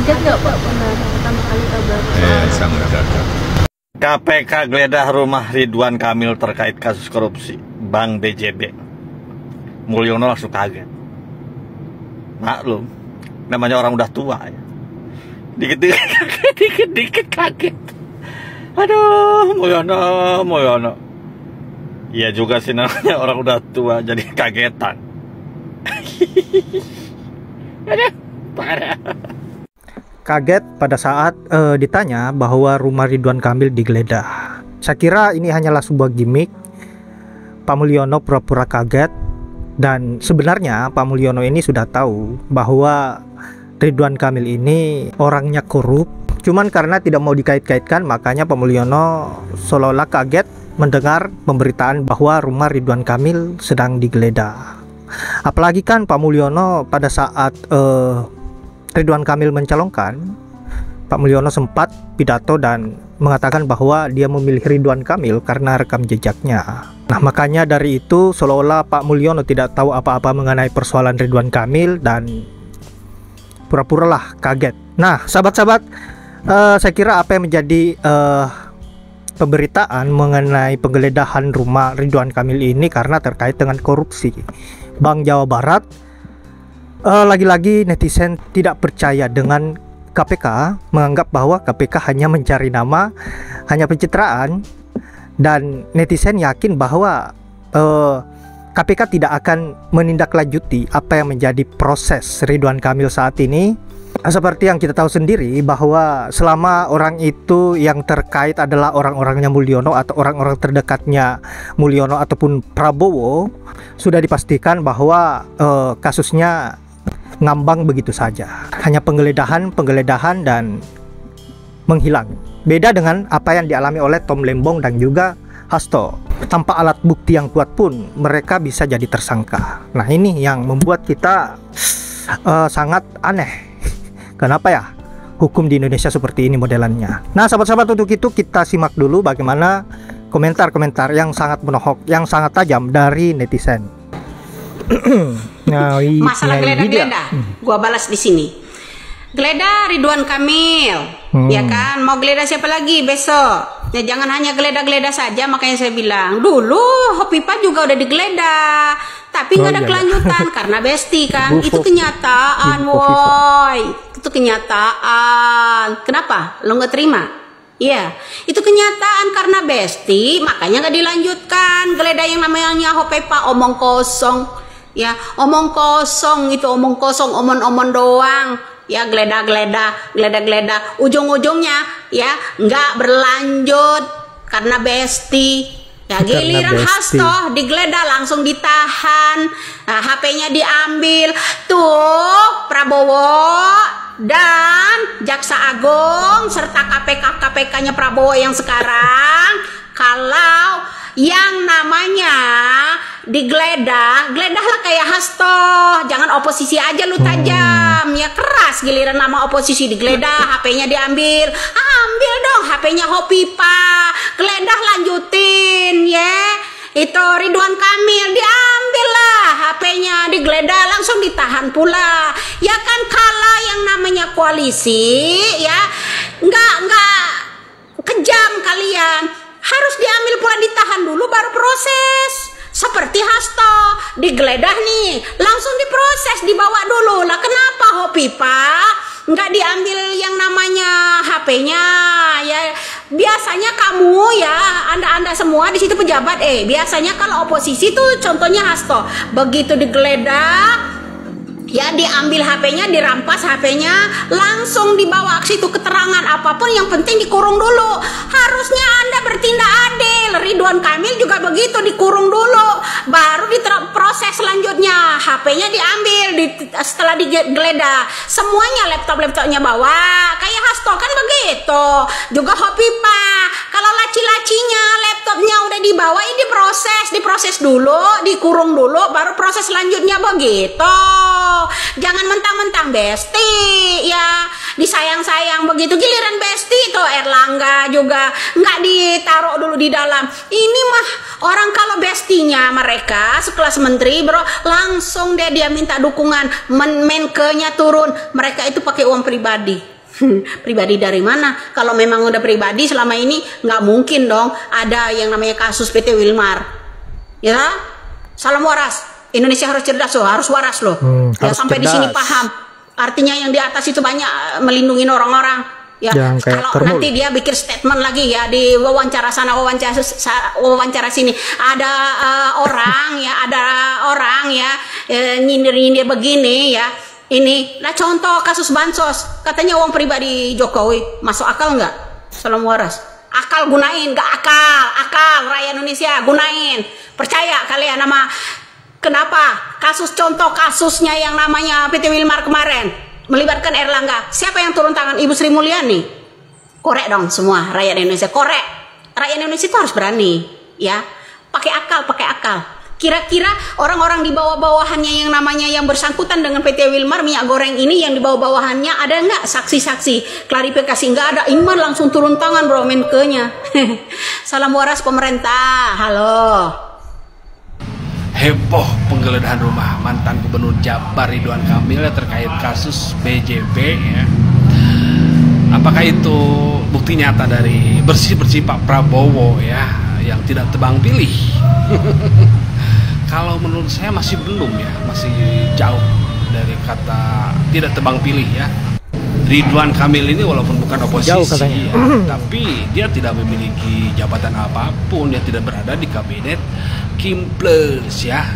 Kaget nggak Pak pertama kali kabar? Sangat kaget. KPK geledah rumah Ridwan Kamil terkait kasus korupsi Bank BJB. Mulyono langsung kaget. Maklum, namanya orang udah tua ya. Dikit-dikit kaget. Aduh, Mulyono. Iya juga sih, namanya orang udah tua jadi kagetan. Aduh, parah. Kaget pada saat ditanya bahwa rumah Ridwan Kamil digeledah. Saya kira ini hanyalah sebuah gimmick. Pak Mulyono pura-pura kaget, dan sebenarnya Pak Mulyono ini sudah tahu bahwa Ridwan Kamil ini orangnya korup. Cuman karena tidak mau dikait-kaitkan, makanya Pak Mulyono seolah-olah kaget mendengar pemberitaan bahwa rumah Ridwan Kamil sedang digeledah. Apalagi kan Pak Mulyono pada saat Ridwan Kamil mencalonkan, Pak Mulyono sempat pidato dan mengatakan bahwa dia memilih Ridwan Kamil karena rekam jejaknya. Nah, makanya dari itu seolah-olah Pak Mulyono tidak tahu apa-apa mengenai persoalan Ridwan Kamil dan pura-puralah kaget. Nah, sahabat-sahabat, saya kira apa yang menjadi pemberitaan mengenai penggeledahan rumah Ridwan Kamil ini karena terkait dengan korupsi Bank Jawa Barat. Lagi-lagi netizen tidak percaya dengan KPK, menganggap bahwa KPK hanya mencari nama, hanya pencitraan, dan netizen yakin bahwa KPK tidak akan menindaklanjuti apa yang menjadi proses Ridwan Kamil saat ini. Seperti yang kita tahu sendiri bahwa selama orang itu yang terkait adalah orang-orangnya Mulyono atau orang-orang terdekatnya Mulyono ataupun Prabowo, sudah dipastikan bahwa kasusnya ngambang begitu saja, hanya penggeledahan dan menghilang. Beda dengan apa yang dialami oleh Tom Lembong dan juga Hasto. Tanpa alat bukti yang kuat pun mereka bisa jadi tersangka. Nah, ini yang membuat kita sangat aneh. Kenapa ya hukum di Indonesia seperti ini modelannya? Nah, sahabat-sahabat, untuk itu kita simak dulu bagaimana komentar-komentar yang sangat menohok, yang sangat tajam dari netizen. Masalah geledah, gua balas di sini. Geledah Ridwan Kamil, ya kan? Mau geledah siapa lagi besok? Ya jangan hanya geledah-geledah saja. Makanya saya bilang dulu Hopipa juga udah digeledah, tapi nggak ada kelanjutan karena Besti kan. Itu kenyataan, woi. Itu kenyataan. Kenapa? Lo nggak terima? Iya, itu kenyataan karena Besti, makanya nggak dilanjutkan. Geledah yang namanya Hopipa omong kosong. Ya, omong kosong itu, omong kosong, omon-omon doang. Ya, geledah, ujung-ujungnya ya nggak berlanjut karena Besti. Ya, giliran Hasto digeledah langsung ditahan, nah, HP-nya diambil. Tuh Prabowo dan Jaksa Agung serta KPK-nya Prabowo yang sekarang, kalau yang namanya geledahlah kayak Hasto. Jangan oposisi aja lu tajam, ya keras. Giliran nama oposisi digeledah, HP-nya diambil. Ambil dong HP-nya Hopipa, geledah lanjutin ya. Itu Ridwan Kamil diambil lah HP-nya, digeledah langsung ditahan pula. Ya kan, kala yang namanya koalisi ya nggak kejam kalian. Harus diambil pula, ditahan dulu baru proses. Seperti Hasto digeledah nih, langsung diproses, dibawa dulu lah. Kenapa Hopipa nggak diambil yang namanya HP-nya? Ya biasanya kamu ya, anda semua di situ pejabat, biasanya kalau oposisi tuh contohnya Hasto, begitu digeledah ya diambil HP-nya, dirampas HP-nya, langsung dibawa ke situ keterangan apapun, yang penting dikurung dulu. Harusnya Anda bertindak adil. Ridwan Kamil juga begitu, dikurung dulu, baru diproses selanjutnya. HP-nya diambil, setelah digeledah semuanya, laptopnya bawa. Kayak Hasto kan begitu. Juga Hopipa, kalau laci-lacinya laptopnya udah dibawa, ini diproses dulu, dikurung dulu, baru proses selanjutnya begitu. Jangan mentang-mentang Besti ya, disayang sayang begitu, giliran Besti tuh Erlangga juga nggak ditaruh dulu di dalam. Ini mah orang kalau bestinya mereka sekelas menteri bro, langsung dia minta dukungan, Menkenya turun, mereka itu pakai uang pribadi. Pribadi dari mana? Kalau memang udah pribadi selama ini nggak mungkin dong ada yang namanya kasus PT Wilmar. Ya, salam waras. Indonesia harus cerdas loh, harus waras loh. Ya sampai cerdas. di sini paham. Artinya yang di atas itu banyak melindungi orang-orang. Ya, kalau nanti dia bikin statement lagi ya di wawancara sana wawancara sini ada orang ya nyindir begini ya. Ini, nah contoh kasus bansos, katanya uang pribadi Jokowi, masuk akal nggak? Salam waras, akal gunain, nggak akal rakyat Indonesia gunain, percaya kalian nama, kenapa? Contoh kasusnya yang namanya PT Wilmar kemarin, melibatkan Erlangga, siapa yang turun tangan? Ibu Sri Mulyani, korek dong semua rakyat Indonesia, korek, rakyat Indonesia itu harus berani, ya, pakai akal. Kira-kira orang-orang di bawah-bawahannya yang namanya yang bersangkutan dengan PT Wilmar minyak goreng ini yang di bawah-bawahannya ada nggak saksi-saksi klarifikasi? Nggak ada, Iman langsung turun tangan bro Menkenya. Salam waras pemerintah, halo. Heboh penggeledahan rumah mantan Gubernur Jabar Ridwan Kamil terkait kasus BJB ya. Apakah itu bukti nyata dari bersih-bersih Pak Prabowo ya yang tidak tebang pilih? Kalau menurut saya masih belum ya, masih jauh dari kata tidak tebang pilih ya. Ridwan Kamil ini walaupun bukan oposisi ya, tapi dia tidak memiliki jabatan apapun, dia tidak berada di kabinet Kim Plus ya.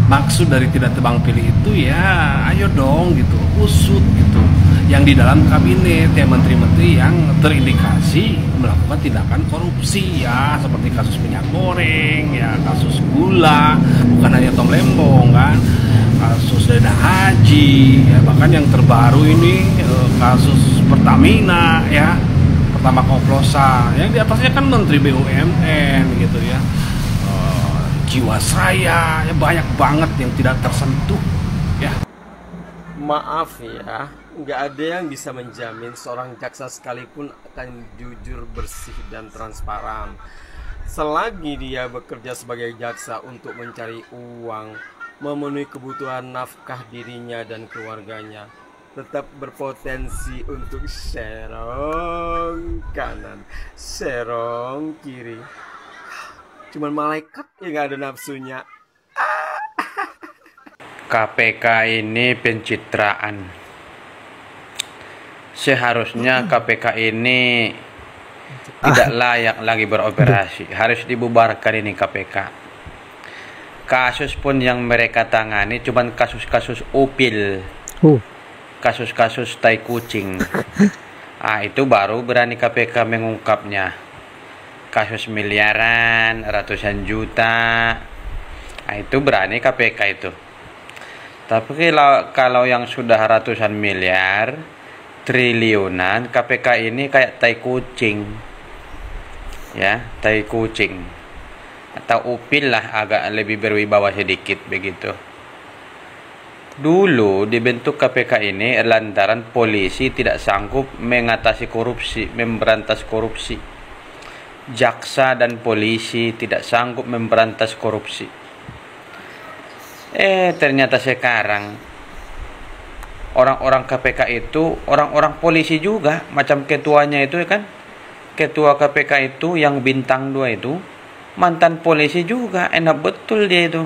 Maksud dari tidak tebang pilih itu ya, ayo dong gitu, usut gitu. Yang di dalam kabinet ya menteri-menteri yang terindikasi melakukan tindakan korupsi ya, seperti kasus minyak goreng ya, kasus gula, bukan hanya Tom Lembong kan, kasus dana haji ya, bahkan yang terbaru ini kasus Pertamina ya, pertama koplosan, yang di atasnya kan menteri BUMN gitu ya, Jiwasraya ya, banyak banget yang tidak tersentuh ya. Maaf ya, nggak ada yang bisa menjamin seorang jaksa sekalipun akan jujur, bersih, dan transparan. Selagi dia bekerja sebagai jaksa untuk mencari uang, memenuhi kebutuhan nafkah dirinya dan keluarganya, tetap berpotensi untuk serong kanan, serong kiri. Cuman malaikat yang ada nafsunya. KPK ini pencitraan. Seharusnya KPK ini tidak layak lagi beroperasi. Harus dibubarkan ini KPK. Kasus pun yang mereka tangani cuman kasus-kasus upil, kasus-kasus tai kucing. Itu baru berani KPK mengungkapnya. Kasus miliaran, ratusan juta, itu berani KPK itu. Tapi kalau yang sudah ratusan miliar, triliunan, KPK ini kayak tai kucing. Ya, tai kucing. Atau upil lah, agak lebih berwibawa sedikit begitu. Dulu dibentuk KPK ini lantaran polisi tidak sanggup mengatasi korupsi, memberantas korupsi. Jaksa dan polisi tidak sanggup memberantas korupsi. Ternyata sekarang orang-orang KPK itu orang-orang polisi juga, macam ketuanya itu kan, ketua KPK itu yang bintang 2 itu mantan polisi juga, enak betul dia itu.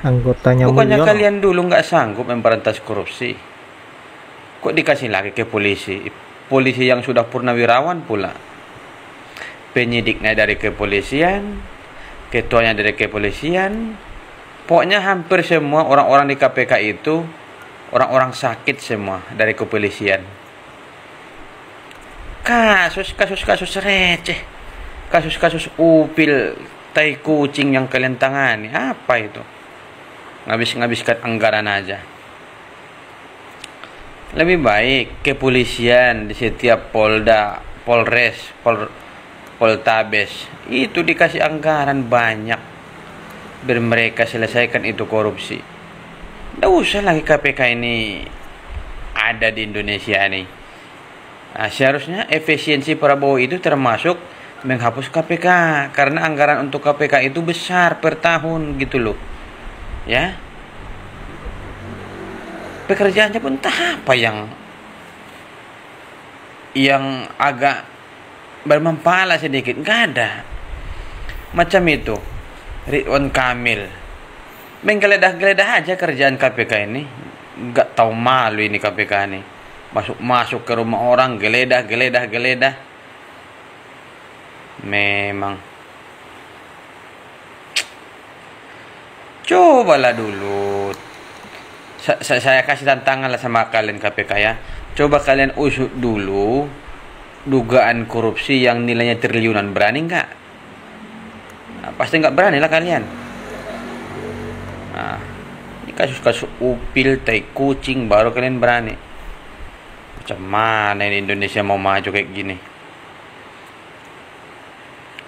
Anggotanya bukannya Mulyono. kalian dulu nggak sanggup memberantas korupsi, kok dikasih lagi ke polisi? Polisi yang sudah purnawirawan pula, penyidiknya dari kepolisian, ketuanya dari kepolisian. Pokoknya hampir semua orang-orang di KPK itu orang-orang sakit semua dari kepolisian. Kasus receh, kasus upil, tai kucing yang kalian tangani, apa itu? Ngabis-ngabiskan anggaran aja. Lebih baik kepolisian di setiap Polda, Polres, Poltabes itu dikasih anggaran banyak, biar mereka selesaikan itu korupsi. Nggak usah lagi KPK ini ada di Indonesia nih. Nah, seharusnya efisiensi Prabowo itu termasuk menghapus KPK, karena anggaran untuk KPK itu besar per tahun gitu loh. Ya. Pekerjaannya pun entah apa yang agak bermempala sedikit, nggak ada. Macam itu Ridwan Kamil menggeledah-geledah aja kerjaan KPK ini, nggak tahu malu ini KPK ini, masuk ke rumah orang, geledah. Memang cobalah dulu, saya kasih tantangan lah sama kalian KPK ya, coba kalian usut dulu dugaan korupsi yang nilainya triliunan, berani nggak? Nah, pasti nggak berani lah kalian. Nah, ini kasus-kasus upil, tai kucing baru kalian berani. Macam mana ini Indonesia mau maju kayak gini?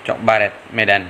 Cok Baret, Medan.